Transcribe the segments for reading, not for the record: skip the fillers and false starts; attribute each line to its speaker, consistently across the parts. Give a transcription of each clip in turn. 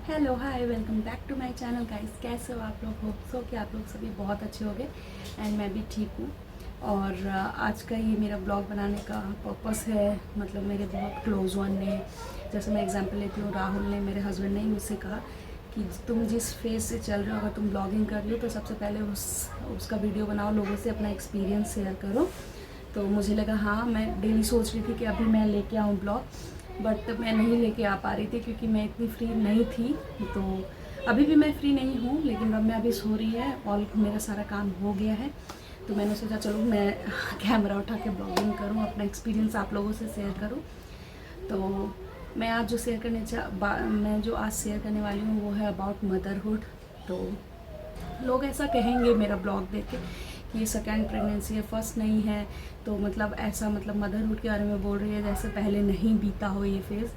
Speaker 1: Hello hi welcome back to my channel guys. कैसे हो आप लोग? होप सो कि आप लोग सभी बहुत अच्छे होंगे एंड मैं भी ठीक हूँ। और आज का ये मेरा ब्लॉग बनाने का पर्पस है, मतलब मेरे बहुत क्लोज वन ने, जैसे मैं एग्जांपल लेती हूँ, राहुल ने, मेरे हस्बैंड ने मुझसे कहा कि तुम जिस फेज से चल रहे हो, अगर तुम ब्लॉगिंग कर रही हो तो सबसे पहले उसका वीडियो बनाओ, लोगों से अपना एक्सपीरियंस शेयर करो। तो मुझे लगा हाँ, मैं डेली सोच रही थी कि अभी मैं लेके आऊँ ब्लॉग, बट मैं नहीं लेके आ पा रही थी क्योंकि मैं इतनी फ्री नहीं थी। तो अभी भी मैं फ्री नहीं हूँ, लेकिन अब मैं अभी सो रही है और मेरा सारा काम हो गया है। तो मैंने सोचा चलो मैं कैमरा उठा के ब्लॉगिंग करूँ, अपना एक्सपीरियंस आप लोगों से शेयर करूँ। तो मैं आज जो आज शेयर करने वाली हूँ वो है अबाउट मदरहुड। तो लोग ऐसा कहेंगे मेरा ब्लॉग देख के कि ये सेकेंड प्रेगनेंसी है, फर्स्ट नहीं है, तो मतलब ऐसा मतलब मदरहुड के बारे में बोल रही है जैसे पहले नहीं बीता हो ये फेज़।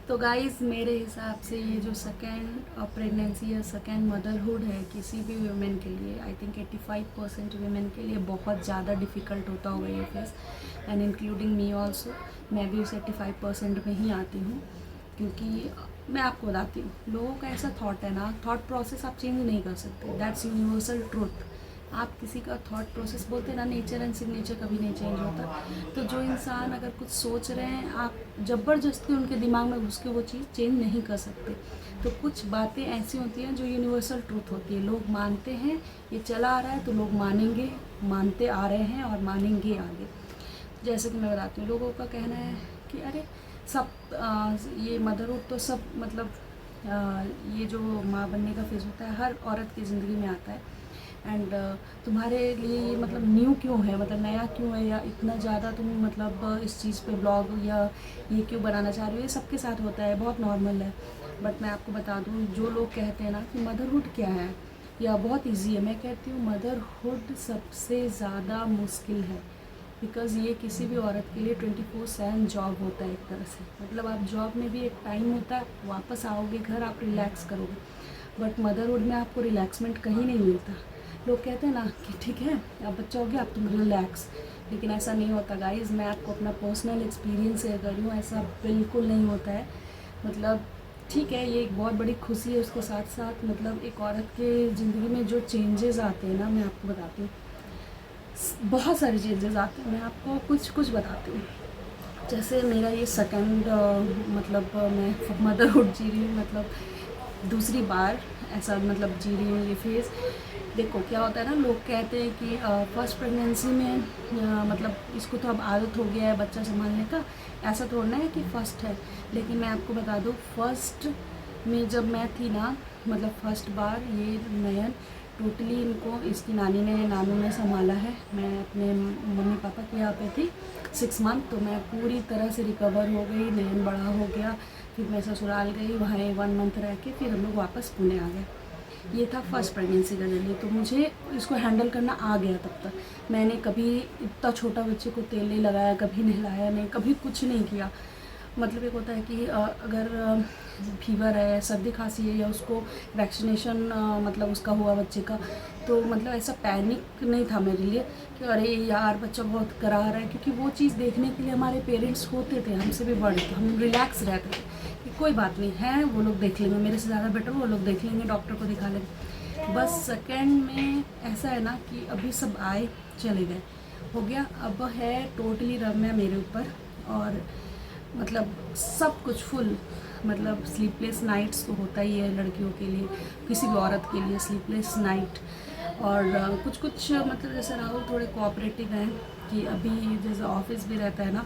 Speaker 1: तो गाइज़, मेरे हिसाब से ये जो सेकेंड प्रेगनेंसी या सेकेंड मदरहुड है किसी भी वुमेन के लिए, आई थिंक 85% वुमेन के लिए बहुत ज़्यादा डिफ़िकल्ट होता होगा ये phase, and including me also. मैं भी उस 85% में ही आती हूँ, क्योंकि मैं आपको बताती हूँ, लोगों का ऐसा थॉट है ना, थॉट प्रोसेस आप चेंज नहीं कर सकते, दैट्स यूनिवर्सल ट्रूथ। आप किसी का थॉट प्रोसेस बोलते हैं ना, नेचर एंड सिग्नेचर कभी नहीं चेंज होता। तो जो इंसान अगर कुछ सोच रहे हैं, आप ज़बरदस्ती उनके दिमाग में घुस के वो चीज़ चेंज नहीं कर सकते। तो कुछ बातें ऐसी होती हैं जो यूनिवर्सल ट्रूथ होती है, लोग मानते हैं, ये चला आ रहा है तो लोग मानेंगे, मानते आ रहे हैं और मानेंगे आगे। जैसे कि मैं बताती हूँ, लोगों का कहना है कि अरे सब ये मदरहुड तो सब मतलब ये जो माँ बनने का फेज़ होता है हर औरत की ज़िंदगी में आता है, एंड तुम्हारे लिए ये मतलब न्यू क्यों है, मतलब नया क्यों है, या इतना ज़्यादा तुम मतलब इस चीज़ पे ब्लॉग या ये क्यों बनाना चाह रहे हो। ये सबके साथ होता है, बहुत नॉर्मल है। बट मैं आपको बता दूँ, जो लोग कहते हैं ना कि मदरहुड क्या है या बहुत इजी है, मैं कहती हूँ मदरहुड सबसे ज़्यादा मुश्किल है। बिकॉज़ ये किसी भी औरत के लिए 24/7 जॉब होता है एक तरह से। मतलब आप जॉब में भी एक टाइम होता है, वापस आओगे घर, आप रिलैक्स करोगे, बट मदरहुड में आपको रिलैक्समेंट कहीं नहीं मिलता। लोग कहते हैं ना कि ठीक है अब बच्चा हो गया, अब तुम रिलैक्स, लेकिन ऐसा नहीं होता गाइज़। मैं आपको अपना पर्सनल एक्सपीरियंस शेयर कर रही हूँ, ऐसा बिल्कुल नहीं होता है। मतलब ठीक है, ये एक बहुत बड़ी खुशी है, उसके साथ साथ मतलब एक औरत के ज़िंदगी में जो चेंजेस आते हैं ना, मैं आपको बताती हूँ, बहुत सारे चेंजेस आते हैं। मैं आपको कुछ कुछ बताती हूँ। जैसे मेरा ये सेकंड मतलब मैं मदरहुड जी रही हूँ, मतलब दूसरी बार ऐसा मतलब जी रही हूँ ये फेज़। देखो क्या होता है ना, लोग कहते हैं कि फर्स्ट प्रेगनेंसी में मतलब इसको तो अब आदत हो गया है बच्चा संभालने का, ऐसा थोड़ा है कि फ़र्स्ट है। लेकिन मैं आपको बता दूँ, फर्स्ट में जब मैं थी ना, मतलब फर्स्ट बार ये नयन टोटली इनको इसकी नानू ने संभाला है। मैं अपने मम्मी पापा के यहाँ पे थी 6 मंथ, तो मैं पूरी तरह से रिकवर हो गई, नयन बड़ा हो गया। फिर मैं ससुराल गई, वहाँ 1 मंथ रह के फिर हम लोग वापस पुणे आ गए। ये था फर्स्ट प्रेगनेंसी का जर्नी, तो मुझे इसको हैंडल करना आ गया। तब तक मैंने कभी इतना छोटा बच्चे को तेल नहीं लगाया, कभी नहलाया नहीं, कभी कुछ नहीं किया। मतलब एक होता है कि अगर फीवर है, सर्दी खांसी है, या उसको वैक्सीनेशन मतलब उसका हुआ बच्चे का, तो मतलब ऐसा पैनिक नहीं था मेरे लिए कि अरे यार बच्चा बहुत करा रहा है, क्योंकि वो चीज़ देखने के लिए हमारे पेरेंट्स होते थे, हमसे भी बड़े थे, हम रिलैक्स रहते थे कि कोई बात नहीं है, वो लोग देख लेंगे, मेरे से ज़्यादा बेटर वो लोग देख लेंगे, डॉक्टर को दिखा लेंगे। बस सेकेंड में ऐसा है ना कि अभी सब आए चले गए, हो गया। अब है टोटली रम्या मेरे ऊपर, और मतलब सब कुछ फुल, मतलब स्लीपलेस नाइट्स तो होता ही है लड़कियों के लिए, किसी भी औरत के लिए स्लीपलेस नाइट। और कुछ कुछ मतलब जैसे राहुल थोड़े कोऑपरेटिव हैं कि अभी जैसे ऑफिस भी रहता है ना,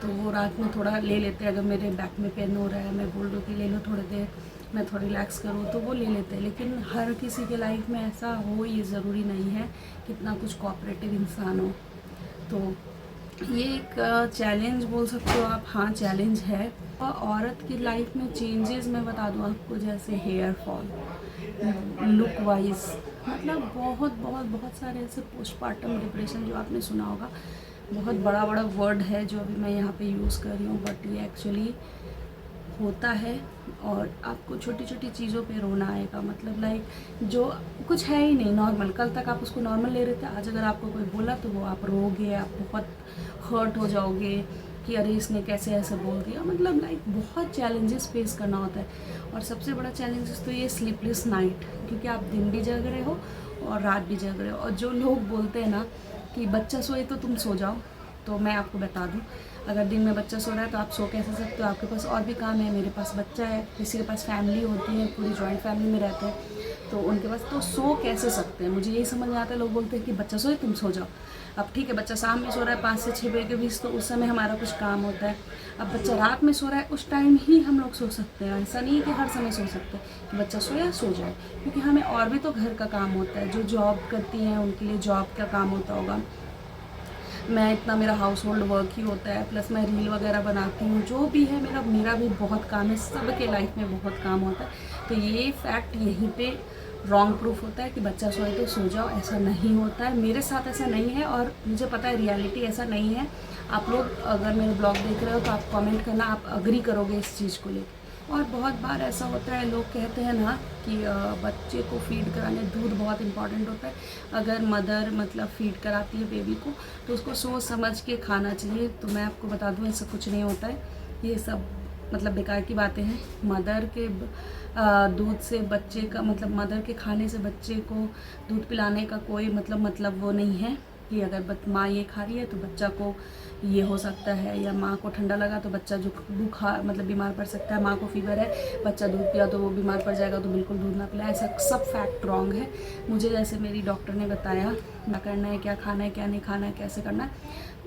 Speaker 1: तो वो रात में थोड़ा ले लेते हैं। अगर मेरे बैक में पेन हो रहा है, मैं बोल दूँ कि ले लो थोड़ी देर, मैं थोड़ा रिलैक्स करूँ, तो वो ले लेते हैं। लेकिन हर किसी के लाइफ में ऐसा हो ये ज़रूरी नहीं है, कितना कुछ कोऑपरेटिव इंसान हो। तो ये एक चैलेंज बोल सकते हो आप, हाँ चैलेंज है। और औरत की लाइफ में चेंजेस मैं बता दूँ आपको, जैसे हेयर फॉल, लुक वाइज, मतलब बहुत बहुत बहुत सारे ऐसे पोस्टपार्टम डिप्रेशन जो आपने सुना होगा, बहुत बड़ा बड़ा वर्ड है जो अभी मैं यहाँ पे यूज़ कर रही हूँ, बट ये एक्चुअली होता है। और आपको छोटी छोटी चीज़ों पे रोना आएगा, मतलब लाइक जो कुछ है ही नहीं नॉर्मल, कल तक आप उसको नॉर्मल ले रहे थे, आज अगर आपको कोई बोला तो वो आप रोगे, आप बहुत हर्ट हो जाओगे, कि अरे इसने कैसे ऐसे बोल दिया, मतलब लाइक बहुत चैलेंजेस फेस करना होता है। और सबसे बड़ा चैलेंजेस तो ये स्लीपलेस नाइट, क्योंकि आप दिन भी जग रहे हो और रात भी जग रहे हो। और जो लोग बोलते हैं ना कि बच्चा सोए तो तुम सो जाओ, तो मैं आपको बता दूं, अगर दिन में बच्चा सो रहा है तो आप सो कैसे सकते हो? आपके पास और भी काम है। मेरे पास बच्चा है, किसी के पास फैमिली होती है, पूरी जॉइंट फैमिली में रहते हैं, तो उनके पास तो सो कैसे सकते हैं? मुझे यही समझ में आता है, लोग बोलते हैं कि बच्चा सोए तुम सो जाओ। अब ठीक है, बच्चा शाम में सो रहा है 5 से 6 बजे के बीच, तो उस समय हमारा कुछ काम होता है। अब बच्चा रात में सो रहा है, उस टाइम ही हम लोग सो सकते हैं। ऐसा नहीं है कि हर समय सो सकते हैं कि बच्चा सोया सो जाए, क्योंकि हमें और भी तो घर का काम होता है। जो जॉब करती हैं उनके लिए जॉब का काम होता होगा, मैं इतना मेरा हाउस होल्ड वर्क ही होता है, प्लस मैं रील वगैरह बनाती हूँ, जो भी है मेरा भी बहुत काम है। सबके लाइफ में बहुत काम होता है। तो ये फैक्ट यहीं पे रॉन्ग प्रूफ होता है कि बच्चा सोए तो सो जाओ, ऐसा नहीं होता है। मेरे साथ ऐसा नहीं है और मुझे पता है रियलिटी ऐसा नहीं है। आप लोग अगर मेरे ब्लॉग देख रहे हो तो आप कमेंट करना, आप अग्री करोगे इस चीज़ को लेकर। और बहुत बार ऐसा होता है, लोग कहते हैं ना कि बच्चे को फीड कराने दूध बहुत इंपॉर्टेंट होता है। अगर मदर मतलब फीड कराती है बेबी को, तो उसको सोच समझ के खाना चाहिए। तो मैं आपको बता दूं, ऐसा कुछ नहीं होता है, ये सब मतलब बेकार की बातें हैं। मदर के दूध से बच्चे का मतलब मदर के खाने से बच्चे को दूध पिलाने का कोई मतलब वो नहीं है कि अगर माँ ये खा रही है तो बच्चा को ये हो सकता है, या माँ को ठंडा लगा तो बच्चा जो बुखार मतलब बीमार पड़ सकता है, माँ को फीवर है बच्चा दूध पिया तो वो बीमार पड़ जाएगा, तो बिल्कुल दूध ना पिलाए। ऐसा सब फैक्ट रॉन्ग है। मुझे जैसे मेरी डॉक्टर ने बताया क्या करना है, क्या खाना है, क्या नहीं खाना है, कैसे करना है,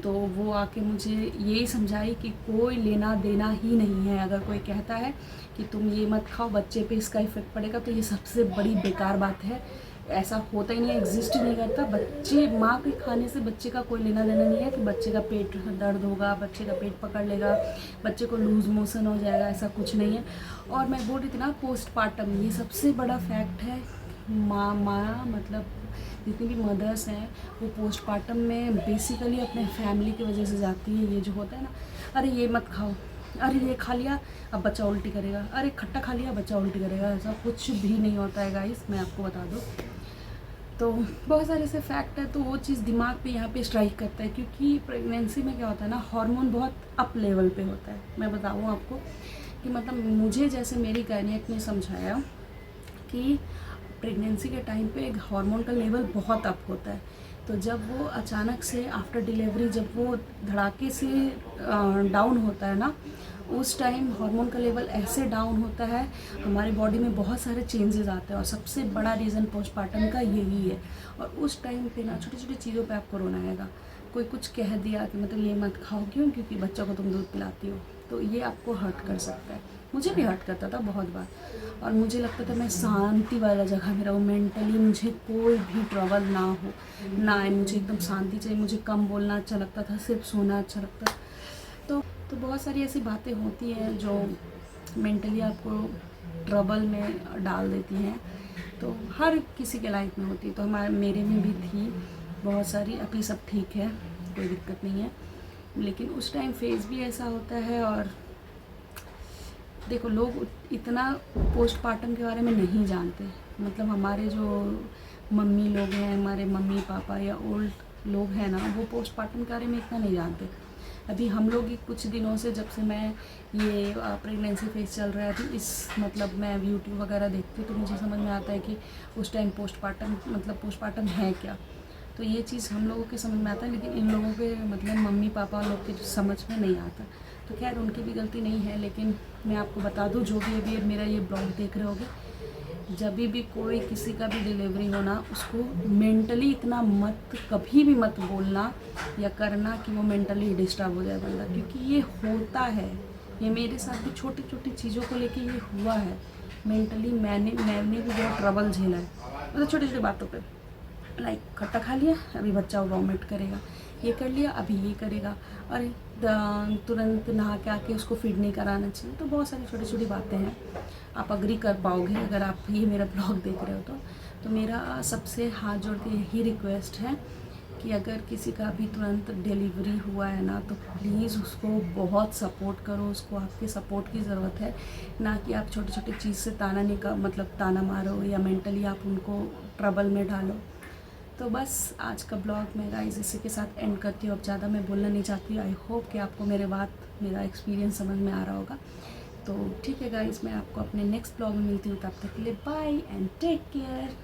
Speaker 1: तो वो आके मुझे यही समझाई कि कोई लेना देना ही नहीं है। अगर कोई कहता है कि तुम ये मत खाओ बच्चे पे इसका इफेक्ट पड़ेगा, तो ये सबसे बड़ी बेकार बात है। ऐसा होता ही नहीं है, एग्जिस्ट ही नहीं करता। बच्चे माँ के खाने से बच्चे का कोई लेना देना नहीं है कि बच्चे का पेट दर्द होगा, बच्चे का पेट पकड़ लेगा, बच्चे को लूज मोशन हो जाएगा, ऐसा कुछ नहीं है। और मैं बोल रही थी ना पोस्टपार्टम, ये सबसे बड़ा फैक्ट है। माँ मतलब जितनी भी मदर्स हैं वो पोस्टपार्टम में बेसिकली अपने फैमिली की वजह से जाती है। ये जो होता है ना, अरे ये मत खाओ, अरे ये खा लिया अब बच्चा उल्टी करेगा, अरे खट्टा खा लिया बच्चा उल्टी करेगा, ऐसा कुछ भी नहीं होता है गाइस, मैं आपको बता दूँ। तो बहुत सारे ऐसे फैक्ट है, तो वो चीज़ दिमाग पे यहाँ पे स्ट्राइक करता है, क्योंकि प्रेगनेंसी में क्या होता है ना, हार्मोन बहुत अप लेवल पे होता है। मैं बताऊँ आपको कि मतलब मुझे जैसे मेरी गायनेक ने समझाया कि प्रेगनेंसी के टाइम पे हार्मोन का लेवल बहुत अप होता है। तो जब वो अचानक से आफ्टर डिलीवरी जब वो धड़ाके से डाउन होता है ना, उस टाइम हार्मोन का लेवल ऐसे डाउन होता है, हमारी बॉडी में बहुत सारे चेंजेस आते हैं। और सबसे बड़ा रीज़न पोस्टपार्टम का यही है। और उस टाइम पे ना छोटी छोटी चीज़ों पे आपको रोना आएगा। कोई कुछ कह दिया कि मतलब ये मत खाओ, क्यों? क्योंकि बच्चा को तुम दूध पिलाती हो, तो ये आपको हर्ट कर सकता है। मुझे भी हर्ट करता था बहुत बार, और मुझे लगता था मैं शांति वाला जगह में रहूँ, मेंटली मुझे कोई भी ट्रबल ना हो ना आए, मुझे एकदम शांति चाहिए, मुझे कम बोलना अच्छा लगता था, सिर्फ सोना अच्छा लगता था। तो बहुत सारी ऐसी बातें होती हैं जो मेंटली आपको ट्रबल में डाल देती हैं। तो हर किसी के लाइफ में होती है, तो मेरे में भी थी बहुत सारी। अभी सब ठीक है, कोई दिक्कत नहीं है, लेकिन उस टाइम फेज भी ऐसा होता है। और देखो, लोग इतना पोस्टपार्टम के बारे में नहीं जानते। मतलब हमारे जो मम्मी लोग हैं, हमारे मम्मी पापा या ओल्ड लोग हैं ना, वो पोस्टपार्टम के बारे में इतना नहीं जानते। अभी हम लोग कुछ दिनों से, जब से मैं ये प्रेगनेंसी फेज चल रहा है, अभी इस मतलब मैं यूट्यूब वगैरह देखती हूँ, तो मुझे समझ में आता है कि उस टाइम पोस्टपार्टम है क्या। तो ये चीज़ हम लोगों के समझ में आता है, लेकिन इन लोगों के मतलब मम्मी पापा लोग के समझ में नहीं आता। तो खैर उनकी भी गलती नहीं है, लेकिन मैं आपको बता दूं, जो भी अभी मेरा ये ब्लॉग देख रहे होगे, जब भी कोई किसी का भी डिलीवरी होना, उसको मेंटली इतना कभी भी मत बोलना या करना कि वो मेंटली डिस्टर्ब हो जाए बंदा, क्योंकि ये होता है। ये मेरे साथ भी छोटी छोटी चीज़ों को लेके ये हुआ है। मेंटली मैंने भी बहुत ट्रबल झेला है, मतलब छोटी छोटी बातों पर। लाइक खट्टा खा लिया, अभी बच्चा वॉमिट करेगा, ये कर लिया अभी ये करेगा, अरे तुरंत नहा के आके उसको फीड नहीं कराना चाहिए। तो बहुत सारी छोटी छोटी बातें हैं। आप अग्री कर पाओगे अगर आप ये मेरा ब्लॉग देख रहे हो तो मेरा सबसे हाथ जोड़ के यही रिक्वेस्ट है कि अगर किसी का भी तुरंत डिलीवरी हुआ है ना, तो प्लीज़ उसको बहुत सपोर्ट करो। उसको आपके सपोर्ट की ज़रूरत है, ना कि आप छोटी छोटी चीज़ से ताना मारो या मेंटली आप उनको ट्रबल में डालो। तो बस आज का ब्लॉग मैं गाइस इसी के साथ एंड करती हूँ। अब ज़्यादा मैं बोलना नहीं चाहती। आई होप कि आपको मेरा एक्सपीरियंस समझ में आ रहा होगा। तो ठीक है गाइस, मैं आपको अपने नेक्स्ट ब्लॉग में मिलती हूँ। तब तक के लिए बाय एंड टेक केयर।